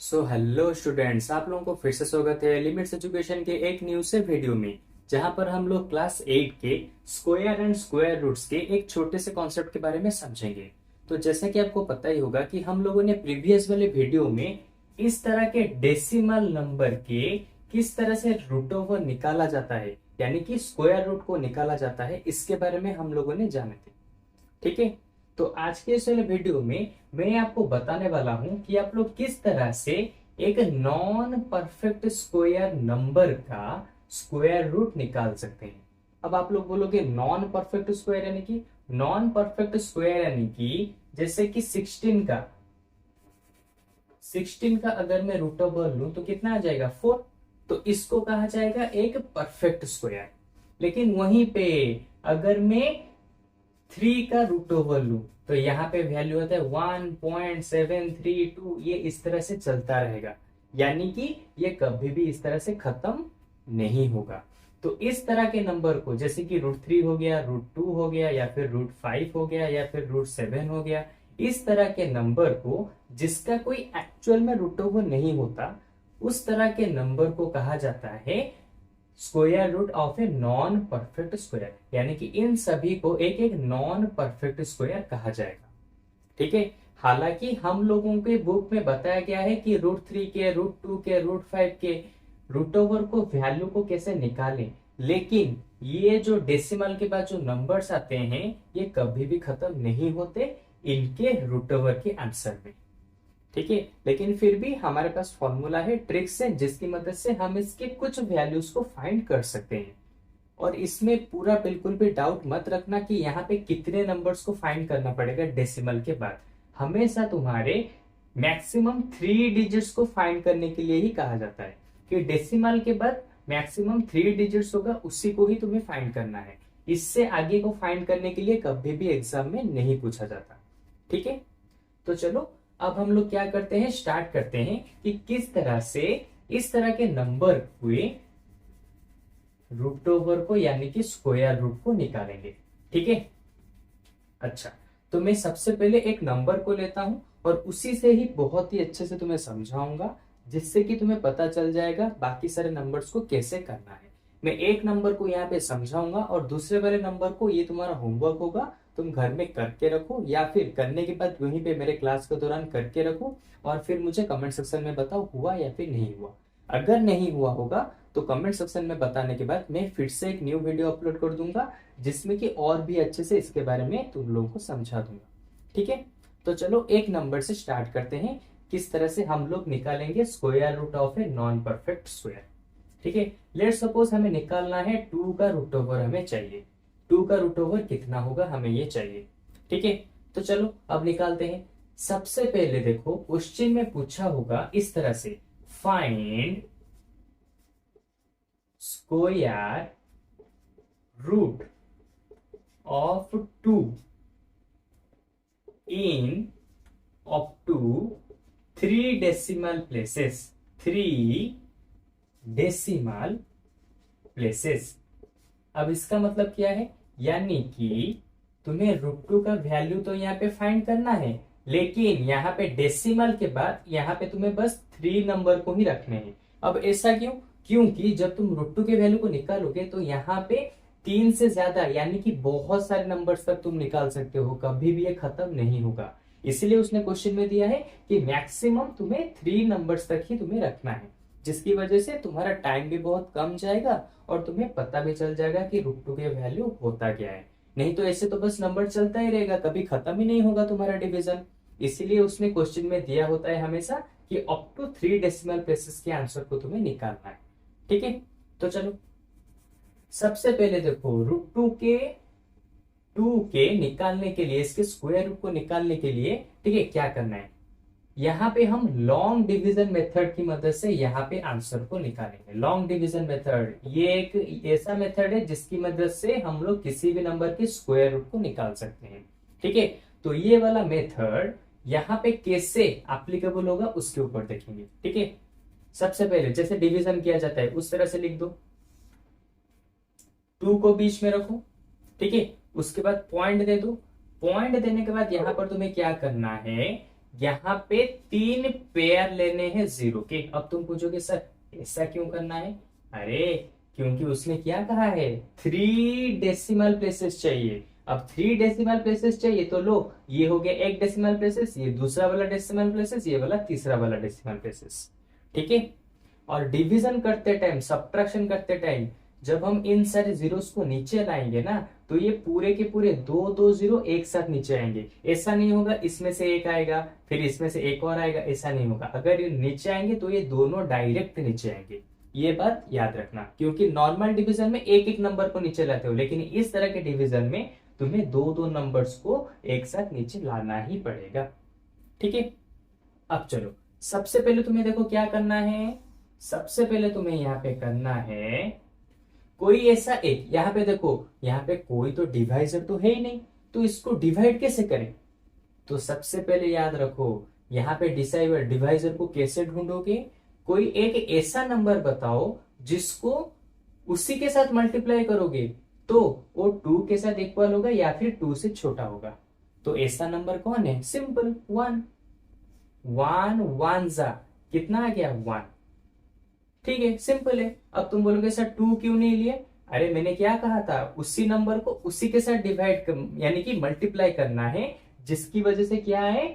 Hello students, आप लोगों को फिर से स्वागत है लिमिट्स एजुकेशन के एक न्यू से वीडियो में। जहां पर हम लोग क्लास 8 के स्क्वायर एंड स्क्वायर रूट्स के एक छोटे से कॉन्सेप्ट के बारे में समझेंगे। तो जैसा कि आपको पता ही होगा कि हम लोगों ने प्रीवियस वाले वीडियो में इस तरह के डेसिमल नंबर के किस तरह से रूट ओवर निकाला जाता है, यानी कि स्क्वायर रूट को निकाला जाता है, इसके बारे में हम लोगों ने जाने थे। ठीक है। तो आज के इस वाले वीडियो में मैं आपको बताने वाला हूं कि आप लोग किस तरह से एक नॉन परफेक्ट स्क्वायर नंबर का स्क्वायर रूट निकाल सकते हैं। अब आप लोग बोलोगे नॉन परफेक्ट स्क्वायर यानी कि, नॉन परफेक्ट स्क्वायर यानी कि जैसे कि 16 का अगर मैं रूट ओवर लूं तो कितना आ जाएगा 4। तो इसको कहा जाएगा एक परफेक्ट स्क्वायर। लेकिन वहीं पे अगर मैं 3 का रूट ओवर लू तो यहाँ पे वैल्यू होता है 1.732। ये इस तरह से चलता रहेगा, यानी कि ये कभी भी इस तरह से खत्म नहीं होगा। तो इस तरह के नंबर को, जैसे कि √3 हो गया, √2 हो गया, या फिर √5 हो गया, या फिर √7 हो गया, इस तरह के नंबर को जिसका कोई एक्चुअल में रूट ओवर नहीं होता, उस तरह के नंबर को कहा जाता है square root of a non perfect square. यानी कि इन सभी को एक एक नॉन परफेक्ट स्क्वायर कहा जाएगा। ठीक है। हालांकि हम लोगों के बुक में बताया गया है कि √3 के, √2 के, √5 के रूट ओवर को, वैल्यू को कैसे निकालें, लेकिन ये जो डेसिमल के बाद जो नंबर्स आते हैं ये कभी भी खत्म नहीं होते इनके रूट ओवर के आंसर में। ठीक है। लेकिन फिर भी हमारे पास फॉर्मूला है, ट्रिक्स है, जिसकी मदद से हम इसके कुछ वैल्यूज को फाइंड कर सकते हैं। और इसमें पूरा बिल्कुल भी डाउट मत रखना कि यहाँ पे कितने नंबर्स को फाइंड करना पड़ेगा डेसिमल के बाद। हमेशा तुम्हारे मैक्सिमम 3 डिजिट्स को फाइंड करने के लिए ही कहा जाता है कि डेसिमल के बाद मैक्सिमम 3 डिजिट्स होगा, उसी को ही तुम्हें फाइंड करना है। इससे आगे को फाइंड करने के लिए कभी भी एग्जाम में नहीं पूछा जाता। ठीक है। तो चलो अब हम लोग क्या करते हैं, स्टार्ट करते हैं कि किस तरह से इस तरह के नंबर हुए रूट ओवर को, यानी कि स्क्वायर रूट को निकालेंगे। ठीक है। अच्छा, तो मैं सबसे पहले एक नंबर को लेता हूं और उसी से ही बहुत ही अच्छे से तुम्हें समझाऊंगा, जिससे कि तुम्हें पता चल जाएगा बाकी सारे नंबर्स को कैसे करना है। मैं एक नंबर को यहाँ पे समझाऊंगा और दूसरे वाले नंबर को, ये तुम्हारा होमवर्क होगा, तुम घर में करके रखो, या फिर करने के बाद वहीं पे मेरे क्लास के दौरान करके रखो और फिर मुझे कमेंट सेक्शन में बताओ हुआ या फिर नहीं हुआ। अगर नहीं हुआ होगा तो कमेंट सेक्शन में बताने के बाद मैं फिर से एक न्यू वीडियो अपलोड कर दूंगा, जिसमें कि और भी अच्छे से इसके बारे में तुम लोगों को समझा दूंगा। ठीक है। तो चलो एक नंबर से स्टार्ट करते हैं, किस तरह से हम लोग निकालेंगे square root of a non perfect square. ठीक है। लेट सपोज हमें निकालना है 2 का रूट ओवर, हमें चाहिए 2 का रूट ओवर कितना होगा, हमें ये चाहिए। ठीक है। तो चलो अब निकालते हैं। सबसे पहले देखो क्वेश्चन में पूछा होगा इस तरह से, find square root of 2 in up to 3 decimal places, 3 decimal places. अब इसका मतलब क्या है, यानी कि तुम्हें √2 का वैल्यू तो यहाँ पे फाइंड करना है, लेकिन यहाँ पे डेसिमल के बाद यहाँ पे तुम्हें बस 3 नंबर को ही रखने हैं। अब ऐसा क्यों, क्योंकि जब तुम √2 के वैल्यू को निकालोगे तो यहाँ पे 3 से ज्यादा, यानी कि बहुत सारे नंबर्स तक तुम निकाल सकते हो, कभी भी ये खत्म नहीं होगा। इसलिए उसने क्वेश्चन में दिया है कि मैक्सिमम तुम्हें 3 नंबर्स तक ही तुम्हें रखना है, जिसकी वजह से तुम्हारा टाइम भी बहुत कम जाएगा और तुम्हें पता भी चल जाएगा कि √2 के वैल्यू होता क्या है। नहीं तो ऐसे तो बस नंबर चलता ही रहेगा, कभी खत्म ही नहीं होगा तुम्हारा डिवीजन। इसीलिए उसने क्वेश्चन में दिया होता है हमेशा कि अप टू 3 डेसिमल प्लेसेस के आंसर को तुम्हें निकालना है। ठीक है। तो चलो सबसे पहले देखो √2 के निकालने के लिए, इसके स्क्वायर रूट को निकालने के लिए, ठीक है, क्या करना है, यहाँ पे हम लॉन्ग डिवीजन मेथड की मदद से यहाँ पे आंसर को निकालेंगे। लॉन्ग डिवीजन मेथड ये एक ऐसा मेथड है जिसकी मदद से हम लोग किसी भी नंबर के स्क्वायर रूट को निकाल सकते हैं। ठीक है। तो ये वाला मेथड यहाँ पे कैसे एप्लीकेबल होगा उसके ऊपर देखेंगे। ठीक है। सबसे पहले जैसे डिवीजन किया जाता है उस तरह से लिख दो, 2 को बीच में रखो। ठीक है। उसके बाद पॉइंट दे दो। पॉइंट देने के बाद यहाँ पर तुम्हें क्या करना है, यहाँ पे 3 पेयर लेने हैं जीरो के। अब तुम पूछोगे सर ऐसा क्यों करना है? अरे क्योंकि उसने क्या कहा है, 3 डेसिमल प्लेसेस चाहिए। अब 3 डेसिमल प्लेसेस चाहिए तो लो, ये हो गया एक डेसिमल प्लेसेस, ये दूसरा वाला डेसिमल प्लेसेस, ये वाला तीसरा वाला डेसिमल प्लेसेस। ठीक है। और डिवीजन करते टाइम, सब्ट्रैक्शन करते टाइम जब हम इन सारे जीरोस को नीचे लाएंगे ना, तो ये पूरे के पूरे दो दो जीरो एक साथ नीचे आएंगे। ऐसा नहीं होगा इसमें से एक आएगा फिर इसमें से एक और आएगा, ऐसा नहीं होगा। अगर ये नीचे आएंगे तो ये दोनों डायरेक्ट नीचे आएंगे। ये बात याद रखना, क्योंकि नॉर्मल डिवीजन में एक एक नंबर को नीचे लाते हो, लेकिन इस तरह के डिवीजन में तुम्हें दो दो नंबर्स को एक साथ नीचे लाना ही पड़ेगा। ठीक है। अब चलो, सबसे पहले तुम्हें देखो क्या करना है। सबसे पहले तुम्हें यहाँ पे करना है कोई ऐसा एक, यहाँ पे देखो यहाँ पे कोई तो डिवाइजर तो है ही नहीं, तो इसको डिवाइड कैसे करें? तो सबसे पहले याद रखो, यहाँ पे डिवाइजर को कैसे ढूंढोगे? कोई एक ऐसा नंबर बताओ जिसको उसी के साथ मल्टीप्लाई करोगे तो वो 2 के साथ इक्वल होगा या फिर 2 से छोटा होगा। तो ऐसा नंबर कौन है? सिंपल 1। 1 1 जा कितना आ गया? 1। ठीक है, सिंपल है। अब तुम बोलोगे सर 2 क्यों नहीं लिए? अरे मैंने क्या कहा था, उसी नंबर को उसी के साथ डिवाइड यानी कि मल्टीप्लाई करना है, जिसकी वजह से क्या है,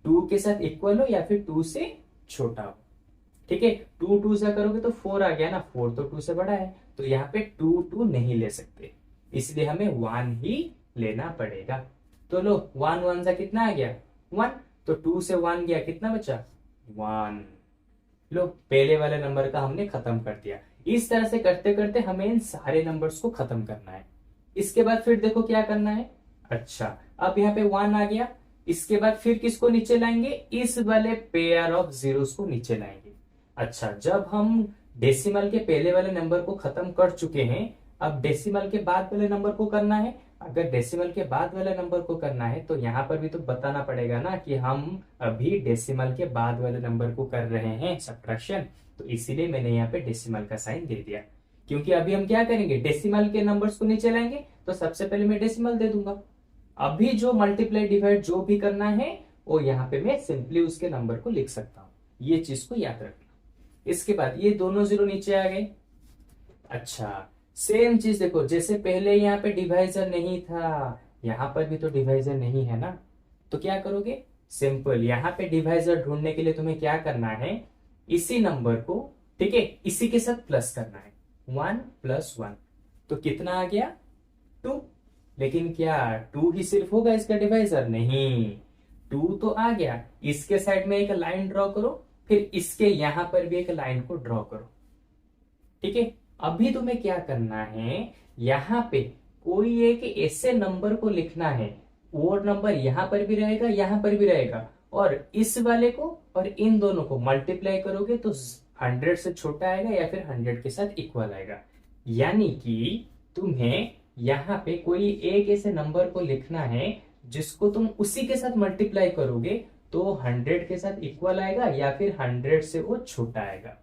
2 के साथ इक्वल हो या फिर 2 से छोटा हो। ठीक है, 2 2 से करोगे तो 4 आ गया ना, 4 तो 2 से बड़ा है, तो यहाँ पे 2 2 नहीं ले सकते, इसलिए हमें 1 ही लेना पड़ेगा। तो लो 1 1 सा कितना आ गया? 1। तो 2 से 1 गया, कितना बचा? 1। लो पहले वाले नंबर का हमने खत्म कर दिया। इस तरह से करते करते हमें इन सारे नंबर्स को खत्म करना है। इसके बाद फिर देखो क्या करना है। अच्छा, अब यहाँ पे 1 आ गया, इसके बाद फिर किसको नीचे लाएंगे? इस वाले पेयर ऑफ जीरोस को नीचे लाएंगे। अच्छा, जब हम डेसिमल के पहले वाले नंबर को खत्म कर चुके हैं, अब डेसिमल के बाद वाले नंबर को करना है। अगर डेसिमल के बाद वाले नंबर को करना है तो यहां पर भी तो बताना पड़ेगा ना कि हम अभी डेसिमल के बाद वाले नंबर को कर रहे हैं सब्ट्रैक्शन, तो इसीलिए मैंने यहाँ पे डेसिमल का साइन दे दिया। क्योंकि अभी हम क्या करेंगे, डेसिमल के नंबर्स को नीचे लाएंगे, तो सबसे पहले मैं डेसिमल दे दूंगा। अभी जो मल्टीप्लाई डिवाइड जो भी करना है वो यहाँ पे मैं सिंपली उसके नंबर को लिख सकता हूँ। ये चीज को याद रखना। इसके बाद ये दोनों जीरो नीचे आ गए। अच्छा, सेम चीज देखो, जैसे पहले यहाँ पे डिवाइजर नहीं था, यहाँ पर भी तो डिवाइजर नहीं है ना, तो क्या करोगे? सिंपल, यहाँ पे डिवाइजर ढूंढने के लिए तुम्हें क्या करना है, इसी नंबर को, ठीक है, इसी के साथ प्लस करना है। 1 + 1 तो कितना आ गया? 2। लेकिन क्या 2 ही सिर्फ होगा इसका डिवाइजर? नहीं, 2 तो आ गया, इसके साइड में एक लाइन ड्रॉ करो, फिर इसके यहां पर भी एक लाइन को ड्रॉ करो। ठीक है, अभी तुम्हें क्या करना है, यहां पे कोई एक ऐसे नंबर को लिखना है, वो नंबर यहां पर भी रहेगा यहां पर भी रहेगा, और इस वाले को और इन दोनों को मल्टीप्लाई करोगे तो 100 से छोटा आएगा या फिर 100 के साथ इक्वल आएगा। यानी कि तुम्हें यहाँ पे कोई एक ऐसे नंबर को लिखना है जिसको तुम उसी के साथ मल्टीप्लाई करोगे तो 100 के साथ इक्वल आएगा या फिर 100 से वो छोटा आएगा।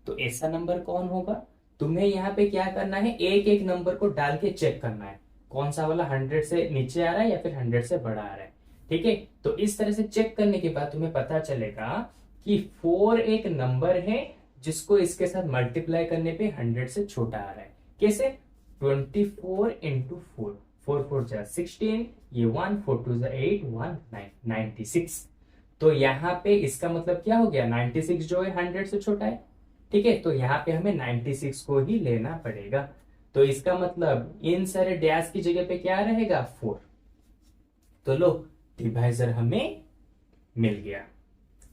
तो ऐसा नंबर कौन होगा? तुम्हें यहाँ पे क्या करना है, एक एक नंबर को डाल के चेक करना है कौन सा वाला 100 से नीचे आ रहा है या फिर 100 से बड़ा आ रहा है। ठीक है, तो इस तरह से चेक करने के बाद तुम्हें पता चलेगा कि 4 एक नंबर है जिसको इसके साथ मल्टीप्लाई करने पे 100 से छोटा आ रहा है। कैसे? 24 × 4, 4 4 जा 16, ये 1 4 2 जा 8 1 9 96। तो यहाँ पे इसका मतलब क्या हो गया, 96 जो है 100 से छोटा है। ठीक है, तो यहाँ पे हमें 96 को ही लेना पड़ेगा। तो इसका मतलब इन सारे डैश की जगह पे क्या रहेगा, 4। तो लो डिवाइजर हमें मिल गया।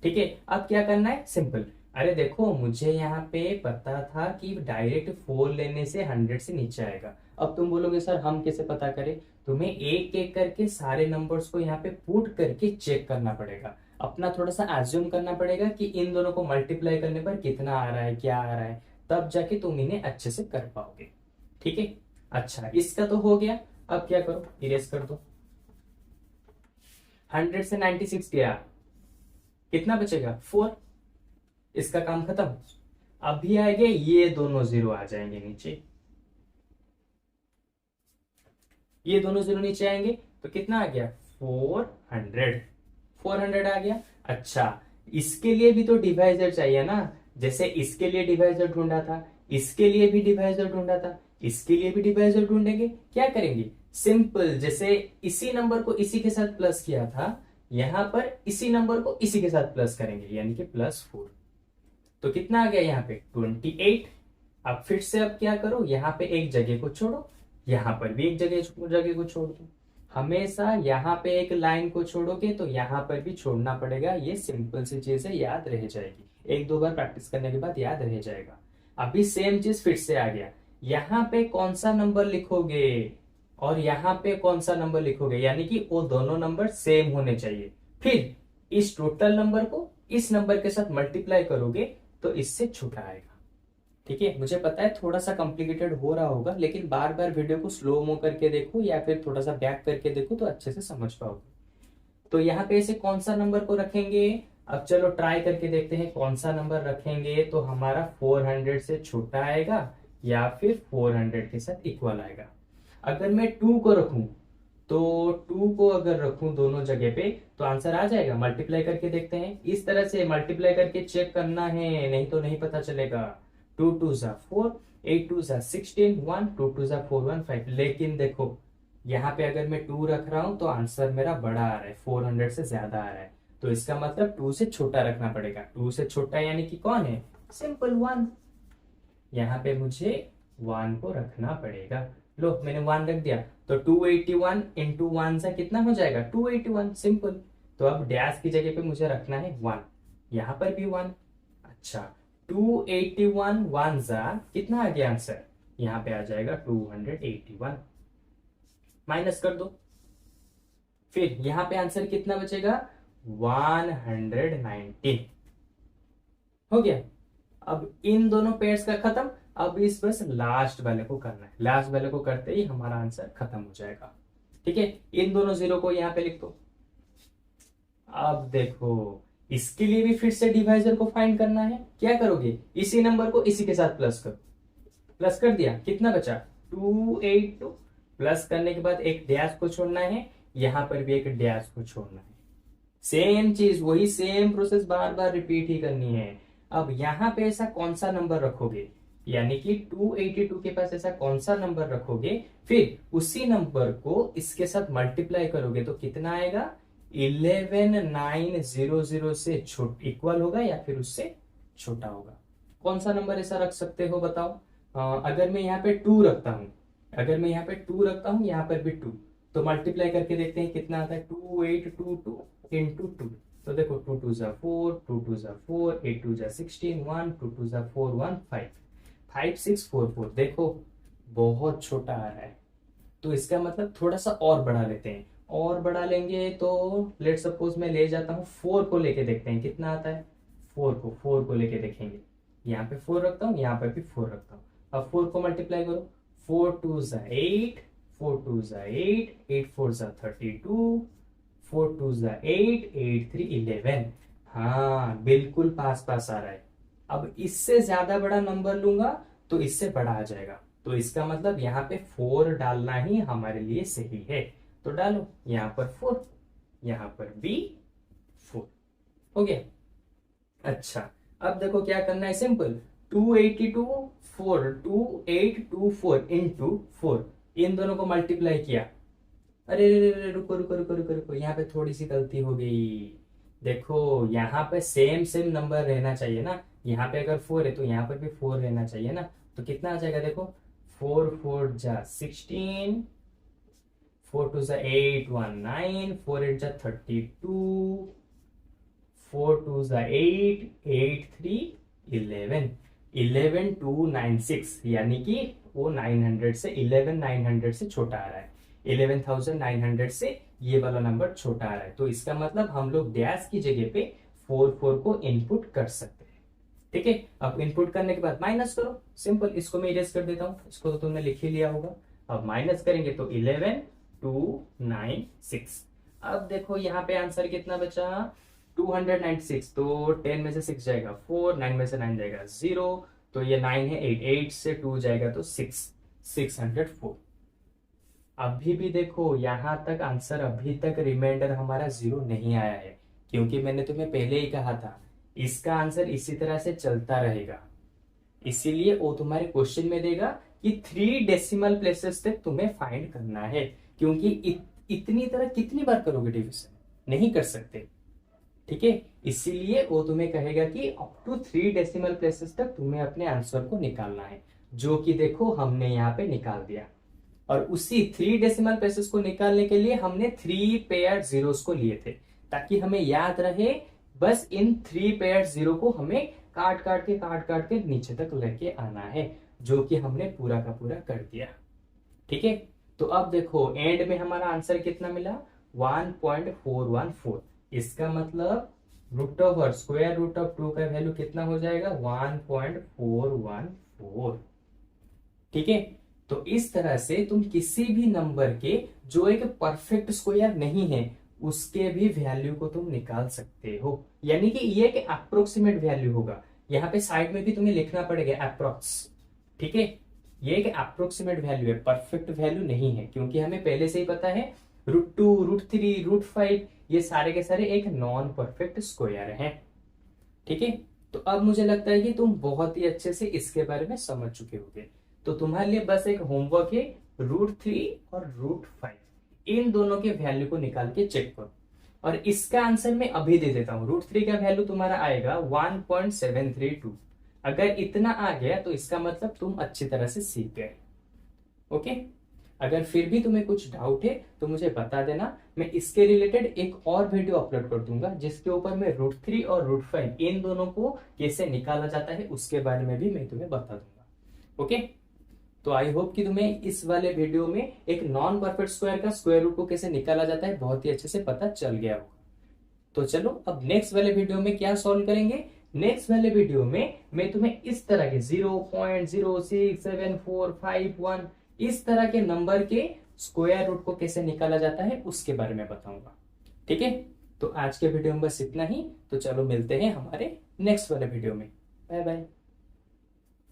ठीक है, अब क्या करना है, सिंपल, अरे देखो मुझे यहाँ पे पता था कि डायरेक्ट 4 लेने से 100 से नीचे आएगा। अब तुम बोलोगे सर हम कैसे पता करें? तुम्हें एक एक करके सारे नंबर्स को यहाँ पे पुट करके चेक करना पड़ेगा, अपना थोड़ा सा एज्यूम करना पड़ेगा कि इन दोनों को मल्टीप्लाई करने पर कितना आ रहा है, क्या आ रहा है, तब जाके तुम इन्हें अच्छे से कर पाओगे। ठीक है, अच्छा इसका तो हो गया। अब क्या करो, इरेज कर दो। 100 से 96 गया, कितना बचेगा? 4। इसका काम खत्म। अभी आएंगे ये दोनों जीरो आ जाएंगे नीचे, ये दोनों जीरो नीचे आएंगे तो कितना आ गया, 400। 400 आ गया। अच्छा, इसके लिए भी तो डिवाइजर चाहिए ना। जैसे इसके लिए डिवाइजर ढूंढा था, इसके लिए भी डिवाइजर ढूंढा था, इसके लिए भी डिवाइजर ढूंढेंगे। क्या करेंगे, सिंपल, जैसे इसी नंबर को इसी के साथ प्लस किया था, यहां पर इसी नंबर को इसी के साथ प्लस करेंगे, यानी कि +4। तो कितना आ गया यहाँ पे 28। अब फिर से अब क्या करो, यहाँ पे एक जगह को छोड़ो, यहाँ पर भी एक जगह जगह को छोड़ दो। हमेशा यहाँ पे एक लाइन को छोड़ोगे तो यहाँ पर भी छोड़ना पड़ेगा। ये सिंपल सी चीज है, याद रह जाएगी, एक दो बार प्रैक्टिस करने के बाद याद रह जाएगा। अभी सेम चीज फिर से आ गया, यहाँ पे कौन सा नंबर लिखोगे और यहाँ पे कौन सा नंबर लिखोगे, यानी कि वो दोनों नंबर सेम होने चाहिए। फिर इस टोटल नंबर को इस नंबर के साथ मल्टीप्लाई करोगे तो इससे छोटा आएगा। ठीक है, मुझे पता है थोड़ा सा कॉम्प्लिकेटेड हो रहा होगा, लेकिन बार बार वीडियो को स्लो मो करके देखो या फिर थोड़ा सा बैक करके देखो तो अच्छे से समझ पाओगे। तो यहाँ पे ऐसे कौन सा नंबर को रखेंगे, अब चलो ट्राई करके देखते हैं कौन सा नंबर रखेंगे तो हमारा 400 से छोटा आएगा या फिर 400 के साथ इक्वल आएगा। अगर मैं 2 को रखूं तो 2 को अगर रखूं दोनों जगह पे तो आंसर आ जाएगा। मल्टीप्लाई करके देखते हैं, इस तरह से मल्टीप्लाई करके चेक करना है, नहीं तो नहीं पता चलेगा। 2 2 जा 4, 8 2 जा 16, 1 2 2 जा 4 1 5। लेकिन देखो यहाँ पे अगर मैं 2 रख रहा हूं तो आंसर मेरा बड़ा आ रहा है, 400 से ज्यादा आ रहा है। तो इसका मतलब 2 से छोटा रखना पड़ेगा। 2 से छोटा यानी कि कौन है, सिंपल 1। यहाँ पे मुझे 1 को रखना पड़ेगा। लो मैंने 1 रख दिया, तो 281 इंटू 1 से कितना हो जाएगा 281, सिंपल। तो अब डैश की जगह पे मुझे रखना है 1, यहाँ पर भी 1। अच्छा, 281 1 जा कितना आ गया आंसर, यहाँ पे आ जाएगा 281। माइनस कर दो, फिर यहाँ पे आंसर कितना बचेगा 119। हो गया। अब इन दोनों पेयर्स का खत्म। अब इस बस लास्ट वाले को करना है, लास्ट वाले को करते ही हमारा आंसर खत्म हो जाएगा। ठीक है, इन दोनों जीरो को यहाँ पे लिख दो। अब देखो इसके लिए भी फिर से डिवाइजर को फाइंड करना है। क्या करोगे, इसी नंबर को इसी के साथ प्लस करो। प्लस कर दिया, कितना बचा 282। प्लस करने के बाद एक डैश को छोड़ना है, यहां पर भी एक डैश को छोड़ना है। सेम चीज, वही सेम प्रोसेस बार बार रिपीट ही करनी है। अब यहाँ पे ऐसा कौन सा नंबर रखोगे, यानी कि 282 के पास ऐसा कौन सा नंबर रखोगे, फिर उसी नंबर को इसके साथ मल्टीप्लाई करोगे तो कितना आएगा 11900 से इक्वल होगा या फिर उससे छोटा होगा। कौन सा नंबर ऐसा रख सकते हो बताओ। अगर मैं यहाँ पे 2 रखता हूं, अगर मैं यहाँ पे 2 रखता हूं, यहाँ पर भी 2, तो मल्टीप्लाई करके देखते हैं कितना आता है 2822 इंटू 2। तो देखो 2 2 जा 4, 2 2 जा 4, 8 2 जा 16, 1 2 2 जा 4 1 5 5 6 4 4। देखो बहुत छोटा आ रहा है, तो इसका मतलब थोड़ा सा और बढ़ा लेते हैं। और बढ़ा लेंगे तो लेट सपोज मैं ले जाता हूँ 4 को लेके देखते हैं कितना आता है। 4 को लेके देखेंगे, यहाँ पे 4 रखता हूँ, यहाँ पे भी 4 रखता हूँ। अब 4 को मल्टीप्लाई करो, 4 2 जा 8, 4 2 जा 8, 8 4 जा 32, 4 2 जा 8, 8 3 11। हाँ बिल्कुल पास पास आ रहा है। अब इससे ज्यादा बड़ा नंबर लूंगा तो इससे बड़ा आ जाएगा, तो इसका मतलब यहाँ पे 4 डालना ही हमारे लिए सही है। तो डालो यहाँ पर 4, यहाँ पर भी 4। हो गया। अच्छा, अब देखो क्या करना है, सिंपल 282 4 2824 इंटू 4, इन दोनों को मल्टीप्लाई किया। अरे रे रे रे, रुको रुको रुको रुको रुको, यहाँ पे थोड़ी सी गलती हो गई। देखो यहाँ पे सेम सेम नंबर रहना चाहिए ना, यहाँ पे अगर 4 है तो यहाँ पर भी 4 रहना चाहिए ना। तो कितना आ जाएगा देखो, 4 4 जा 16, 4 2 जा 8 1 9, 4 8 जा 32, 4 2 जा 8 8 3 11, 11296, यानी कि वो 900 से 11900 से छोटा आ रहा है। 11900 से ये वाला नंबर छोटा आ रहा है, तो इसका मतलब हम लोग डैश की जगह पे 4 को इनपुट कर सकते हैं। ठीक है, अब इनपुट करने के बाद माइनस करो, सिंपल। इसको मैं इरेज कर देता हूं, इसको तो तुमने लिख ही लिया होगा। अब माइनस करेंगे तो 11296। अब देखो यहाँ पे आंसर कितना बचा 296, तो 10 में से 6 जाएगा 4, 9 में से 9 जाएगा 0, तो ये 9 है 8, 8 से 2 जाएगा तो 6, 604। अभी भी देखो यहां तक आंसर, अभी तक रिमाइंडर हमारा 0 नहीं आया है। क्योंकि मैंने तुम्हें पहले ही कहा था इसका आंसर इसी तरह से चलता रहेगा, इसीलिए वो तुम्हारे क्वेश्चन में देगा कि 3 डेसिमल प्लेसेस तक तुम्हें फाइंड करना है, क्योंकि इतनी तरह कितनी बार करोगे डिवीजन, नहीं कर सकते, ठीक है। इसीलिए वो तुम्हें कहेगा कि अप टू 3 डेसिमल प्लेसेस तक तुम्हें अपने आंसर को निकालना है, जो कि देखो हमने यहाँ पे निकाल दिया। और उसी 3 डेसिमल प्लेसेस को निकालने के लिए हमने 3 पेयर जीरोस को लिए थे, ताकि हमें याद रहे बस इन 3 पेयर जीरो को हमें काट काट के नीचे तक लेके आना है, जो कि हमने पूरा का पूरा कर दिया, ठीक है। तो अब देखो एंड में हमारा आंसर कितना मिला, 1.414। इसका मतलब स्क्वायर रूट ऑफ 2 का वैल्यू कितना हो जाएगा, 1.414, ठीक है। तो इस तरह से तुम किसी भी नंबर के जो एक परफेक्ट स्क्वायर नहीं है उसके भी वैल्यू को तुम निकाल सकते हो, यानी कि ये एक अप्रोक्सीमेट वैल्यू होगा। यहाँ पे साइड में भी तुम्हें लिखना पड़ेगा अप्रोक्स, ठीक है। ये एक अप्रोक्सीमेट वैल्यू है, परफेक्ट वैल्यू नहीं है, क्योंकि हमें पहले से ही पता है √2, √3, √5 ये सारे के सारे एक नॉन परफेक्ट स्क्वायर हैं, ठीक है। तो अब मुझे लगता है कि तुम बहुत ही अच्छे से इसके बारे में समझ चुके होगे। तो तुम्हारे लिए बस एक होमवर्क है, √3 और √5 इन दोनों के वैल्यू को निकाल के चेक करो। और इसका आंसर मैं अभी दे देता हूं, √3 का वैल्यू तुम्हारा आएगा 1.732। अगर इतना आ गया तो इसका मतलब तुम अच्छी तरह से सीख गए, ओके। अगर फिर भी तुम्हें कुछ डाउट है तो मुझे बता देना, मैं इसके रिलेटेड एक और वीडियो अपलोड कर दूंगा जिसके ऊपर मैं √3 और √5 इन दोनों को कैसे निकाला जाता है उसके बारे में भी मैं तुम्हें बता दूंगा, ओके। तो आई होप कि तुम्हें इस वाले वीडियो में एक नॉन परफेक्ट स्क्वायर का स्क्वायर रूट को कैसे निकाला जाता है बहुत ही अच्छे से पता चल गया होगा। तो चलो अब नेक्स्ट वाले वीडियो में क्या सॉल्व करेंगे, नेक्स्ट वाले वीडियो में मैं तुम्हें इस तरह के 0.06745 इस तरह के नंबर के स्क्वायर रूट को कैसे निकाला जाता है उसके बारे में बताऊंगा, ठीक है। तो आज के वीडियो में बस इतना ही, तो चलो मिलते हैं हमारे नेक्स्ट वाले वीडियो में, बाय बाय।